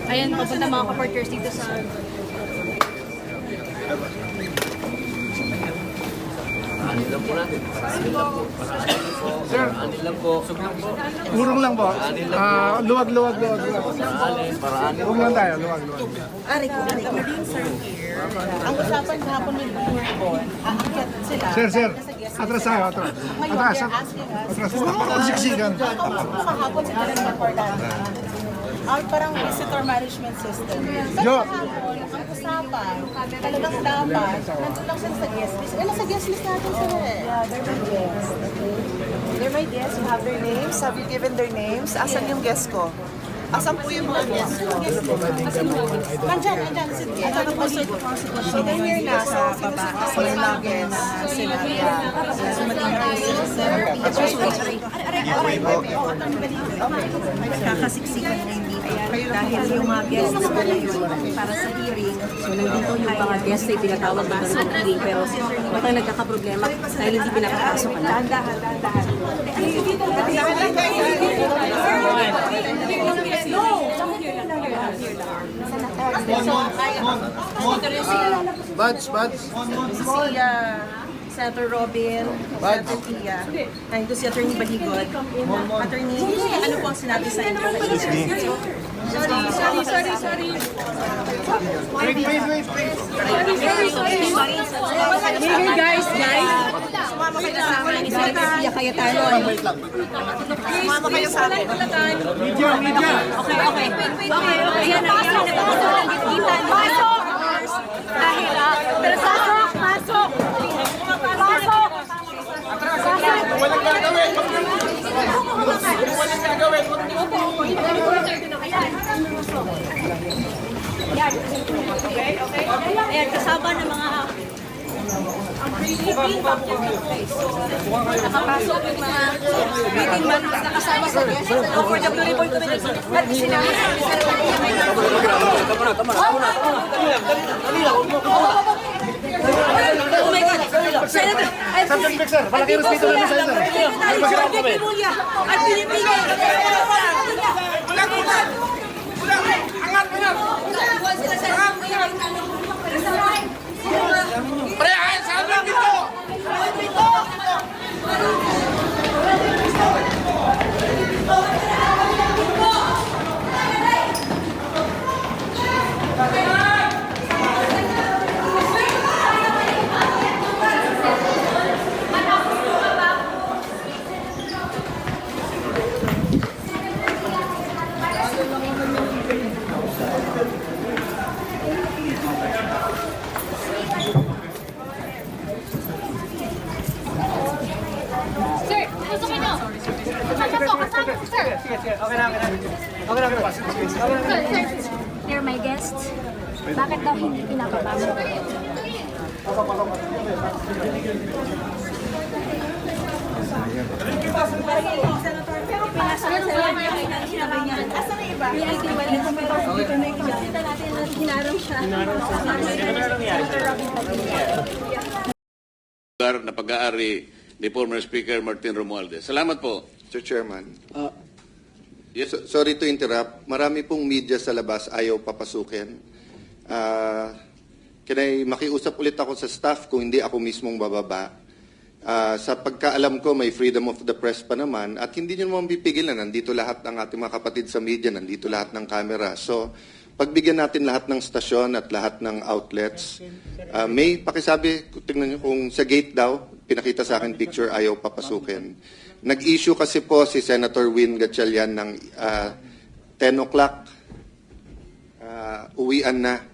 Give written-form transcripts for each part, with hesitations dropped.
Ayan, papunta mga ka-partners dito sa... Anin lang po natin. Anin lang po. Sir, Anin lang po. urong lang po. Luwag. Urong lang tayo, luwag. Ari ko. Ang usapan kahapon with Bourbon, aakyat sila. Sir. Atras tayo, atras. Ngayon, Atras. they're asking us, Atras. Siksikan. kahapon sila nag-importante. Parang visitor management system. Pero Jo. kahapon, ang usapan, talagang dapat, nandun lang sila sa guest list. Sa guest list natin sila eh. Yeah, they're my guests. They're my guests. You have their names. Have you given their names? Asan yung guest ko? Asan po yung mga guests ko? Nandyan. Ito po so they're here na sa baba. Sila natin sila. Kakasiksikan na hindi. Dahil yung mga guests na yun para sa hearing, so nandito yung mga guests ay pinatawag na sa hearing, pero mukhang nagkakaproblema dahil hindi pinapapasok ka na. Dahan-dahan. Buds. Si Senator Robin, Senator Tia, nandito si Attorney Baligod. Attorney, ano po ang sinabi sa inyo? Sorry. Hey guys! Sumama kayo sa amin ni Senator Tia Cayetano. Sumama kayo sa amin. Media. Okay. Ayan na. Pasok! Dahil, pero pasok! Walang gagawin. Ayan, kasama ng mga nakapasok yung mga meeting man na kasama sa guest. For the Blue Ribbon Committee. At sinabi oh my God! Senator! Sir, malaki respeto namin sa inyo. At pinipigay! Sir, tutukin nyo. Sir. Okay na. Sir, they're my guests. Bakit daw hindi pinapapasok? Na pag-aari ni former Speaker Martin Romualdez. Salamat po. Mr. Chairman. Sorry to interrupt. Marami pong media sa labas ayaw papasukin. Makiusap ulit ako sa staff kung hindi ako mismong bababa. Sa pagkaalam ko, may freedom of the press pa naman at hindi nyo naman pipigilan. Nandito lahat ng ating mga kapatid sa media, nandito lahat ng camera. So, pagbigyan natin lahat ng stasyon at lahat ng outlets. May pakisabi, tingnan nyo kung sa gate daw, pinakita sa akin picture, ayaw papasukin. Nag-issue kasi po si Senator Win Gatchalian ng 10 o'clock, uwian na.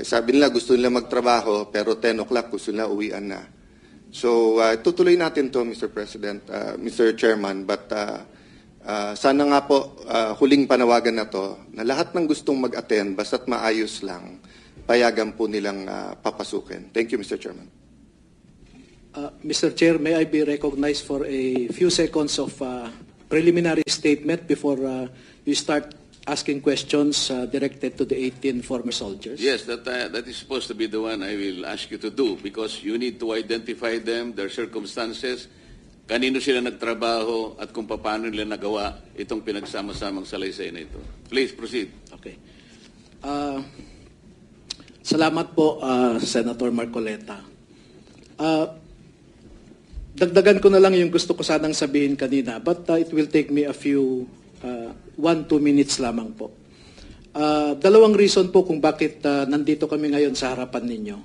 Sabi nila gusto nila magtrabaho, pero 10 o'clock gusto nila uwian na. So, tutuloy natin to, Mr. President, Mr. Chairman, but sana nga po, huling panawagan na to, na lahat ng gustong mag-attend, basta't maayos lang, payagan po nilang papasukin. Thank you, Mr. Chairman. Mr. Chair, may I be recognized for a few seconds of preliminary statement before you start asking questions directed to the 18 former soldiers? Yes, that is supposed to be the one I will ask you to do because you need to identify them, their circumstances, kanino sila nagtrabaho at kung paano nila nagawa itong pinagsama-samang salaysay na ito. Please proceed. Okay. Salamat po, Senator Marcoleta. Dagdagan ko na lang yung gusto ko sanang sabihin kanina, but it will take me a few, 1-2 minutes lamang po. Dalawang reason po kung bakit nandito kami ngayon sa harapan ninyo.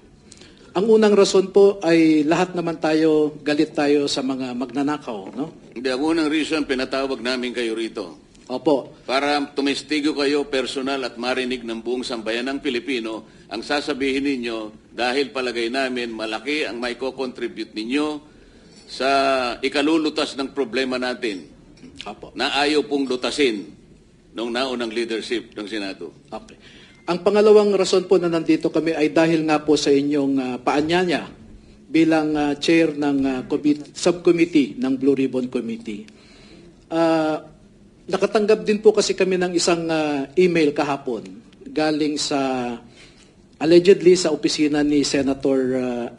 Ang unang rason po ay lahat naman tayo, galit tayo sa mga magnanakaw, no? Hindi, ang unang reason, pinatawag namin kayo rito. Opo. Para tumestigo kayo personal at marinig ng buong sambayan ng Pilipino, ang sasabihin ninyo, dahil palagay namin malaki ang may co-contribute ninyo sa ikalulutas ng problema natin Opo. na ayaw pong lutasin ng naunang leadership ng Senado. Okay. Ang pangalawang rason po na nandito kami ay dahil nga po sa inyong paanyaya bilang chair ng subcommittee ng Blue Ribbon Committee. Nakatanggap din po kasi kami ng isang email kahapon galing sa allegedly sa opisina ni Senator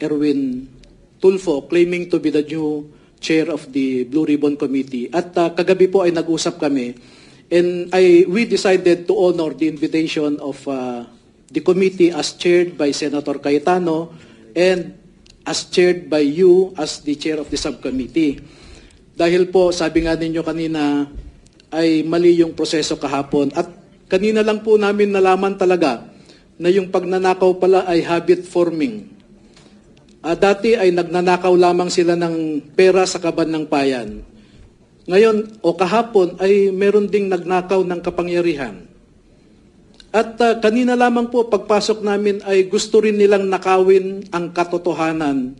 Erwin Tulfo claiming to be the new chair of the Blue Ribbon Committee. At kagabi po ay nag-usap kami and we decided to honor the invitation of the committee as chaired by Senator Cayetano and as chaired by you as the chair of the subcommittee. Dahil po, sabi nga ninyo kanina, ay mali yung proseso kahapon. At kanina lang po namin nalaman talaga na yung pagnanakaw pala ay habit forming. Dati ay nagnanakaw lamang sila ng pera sa kaban ng bayan. Ngayon o kahapon ay meron ding nagnakaw ng kapangyarihan. At kanina lamang po pagpasok namin ay gusto rin nilang nakawin ang katotohanan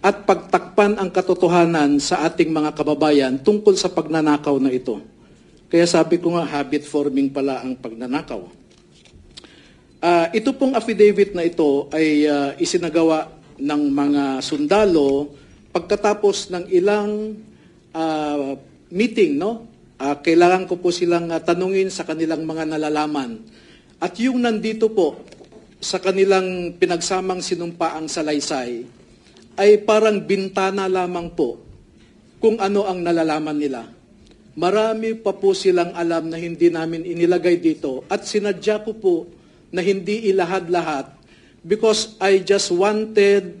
at pagtakpan ang katotohanan sa ating mga kababayan tungkol sa pagnanakaw na ito. Kaya sabi ko nga, habit forming pala ang pagnanakaw. Ito pong affidavit na ito ay isinagawa ng mga sundalo pagkatapos ng ilang meeting, no? Kailangan ko po silang tanungin sa kanilang mga nalalaman. At yung nandito po sa kanilang pinagsamang sinumpaang salaysay ay parang bintana lamang po kung ano ang nalalaman nila. Marami pa po silang alam na hindi namin inilagay dito at sinadya ko po na hindi ilahad-lahat because I just wanted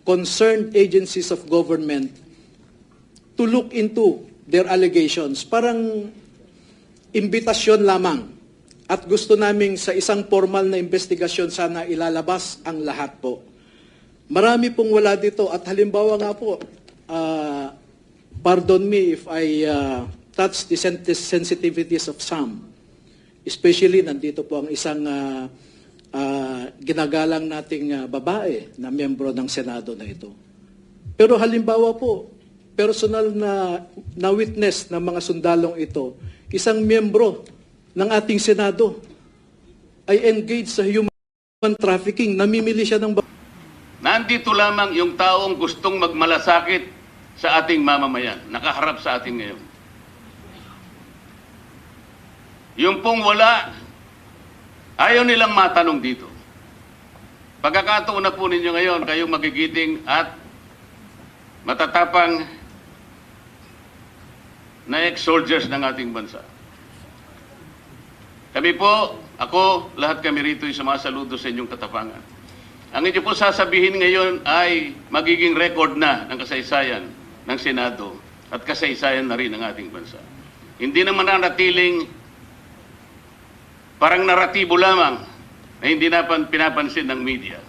concerned agencies of government to look into their allegations. Parang imbitasyon lamang at gusto naming sa isang formal na investigasyon sana ilalabas ang lahat po. Marami pong wala dito at halimbawa nga po, pardon me if I touch the sensitivities of some. Especially, nandito po ang isang ginagalang nating babae na miyembro ng Senado na ito. Pero halimbawa po, personal na witness ng mga sundalong ito, isang miyembro ng ating Senado ay engaged sa human trafficking, namimili siya ng Nandito lamang yung taong gustong magmalasakit sa ating mamamayan, nakaharap sa ating ngayon. Yung pong wala, ayaw nilang matanong dito. Pagkakataon na po ninyo ngayon, kayong magigiting at matatapang na ex-soldiers ng ating bansa. Kami po, ako, lahat kami rito ay sumasaludo sa inyong katapangan. Ang inyo po sasabihin ngayon ay magiging record na ng kasaysayan ng Senado at kasaysayan na rin ng ating bansa. Hindi naman nanatiling parang naratibo lamang na hindi na pinapansin ng media.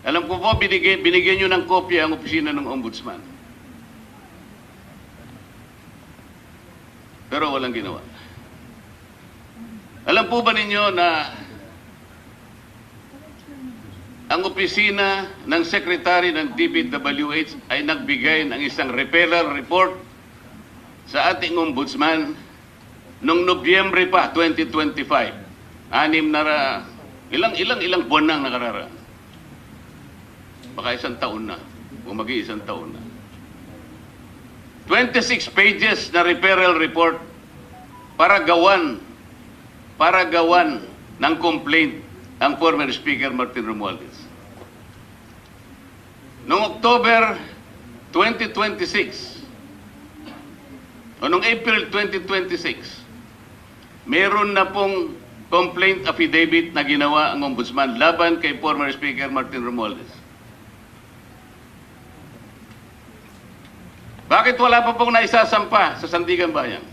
Alam ko po, binigyan nyo ng kopya ang opisina ng Ombudsman. Pero walang ginawa. Alam po ba ninyo na ang opisina ng Secretary ng DPWH ay nagbigay ng isang referral report sa ating Ombudsman noong Nobyembre pa, 2025. Ilang buwan nang nakararaan. Baka isang taon na, o mag-iisang taon na. 26 pages na referral report para gawan ng complaint ang former Speaker Martin Romualdez. Noong October 2026, o noong April 2026, meron na pong complaint affidavit na ginawa ang Ombudsman laban kay former Speaker Martin Romualdez? Bakit wala pa pong naisasampa sa Sandigan Bayan?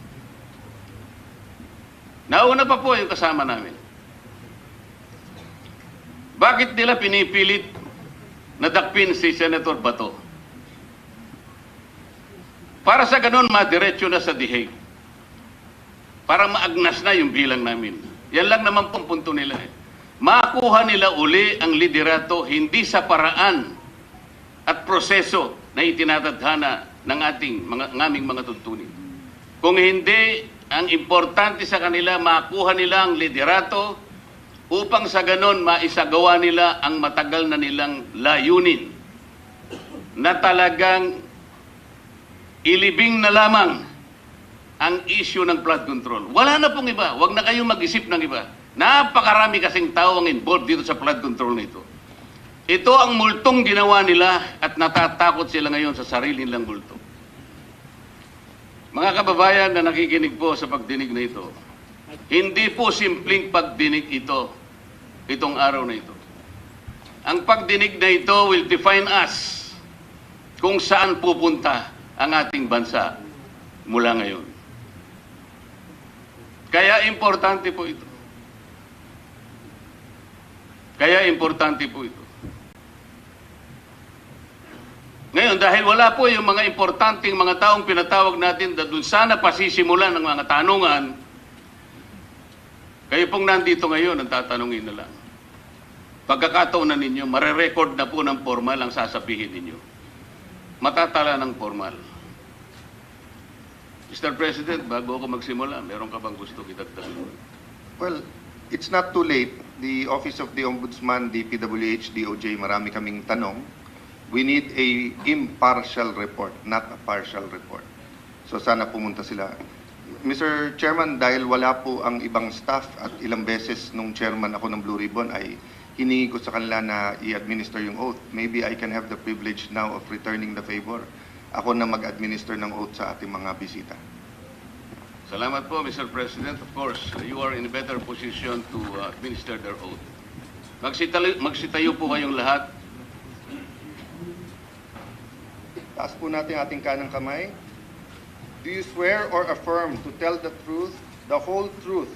Nauna pa po yung kasama namin. Bakit nila pinipilit na dakpin si Senator Bato? Para sa ganun, madiretso na sa dihig. Para maagnas na yung bilang namin. Yan lang naman pong punto nila. Makuha nila uli ang liderato hindi sa paraan at proseso na itinatadhana ng aming mga tuntunin. Kung hindi, ang importante sa kanila, makuha nila ang liderato upang sa ganon maisagawa nila ang matagal na nilang layunin na talagang ilibing na lamang ang issue ng flood control. Wala na pong iba. Huwag na kayong mag-isip ng iba. Napakarami kasing tao ang involved dito sa flood control nito. Ito ang multong ginawa nila at natatakot sila ngayon sa sarili nilang multo. Mga kababayan na nakikinig po sa pagdinig na ito, hindi po simpleng pagdinig ito, itong araw na ito. Ang pagdinig na ito will define us kung saan pupunta ang ating bansa mula ngayon. Kaya importante po ito. Kaya importante po ito. Ngayon, dahil wala po yung mga importanteng mga taong pinatawag natin na doon sana pasisimulan ng mga tanungan, kayo pong nandito ngayon ang tatanungin na lang. Pagkakataon na ninyo, marerecord na po ng formal ang sasabihin ninyo. Matatala ng formal. Mr. President, bago ako magsimula, meron ka bang gusto kitagdag? Well, it's not too late. The Office of the Ombudsman, DPWH, DOJ, marami kaming tanong. We need a impartial report, not a partial report. So sana pumunta sila. Mr. Chairman, dahil wala po ang ibang staff at ilang beses nung chairman ako ng Blue Ribbon ay hiningi ko sa kanila na i-administer yung oath. Maybe I can have the privilege now of returning the favor. Ako na mag-administer ng oath sa ating mga bisita. Salamat po, Mr. President. Of course, you are in a better position to administer their oath. Magsitayo po kayong lahat. Taas po natin ating kanang kamay. Do you swear or affirm to tell the truth, the whole truth,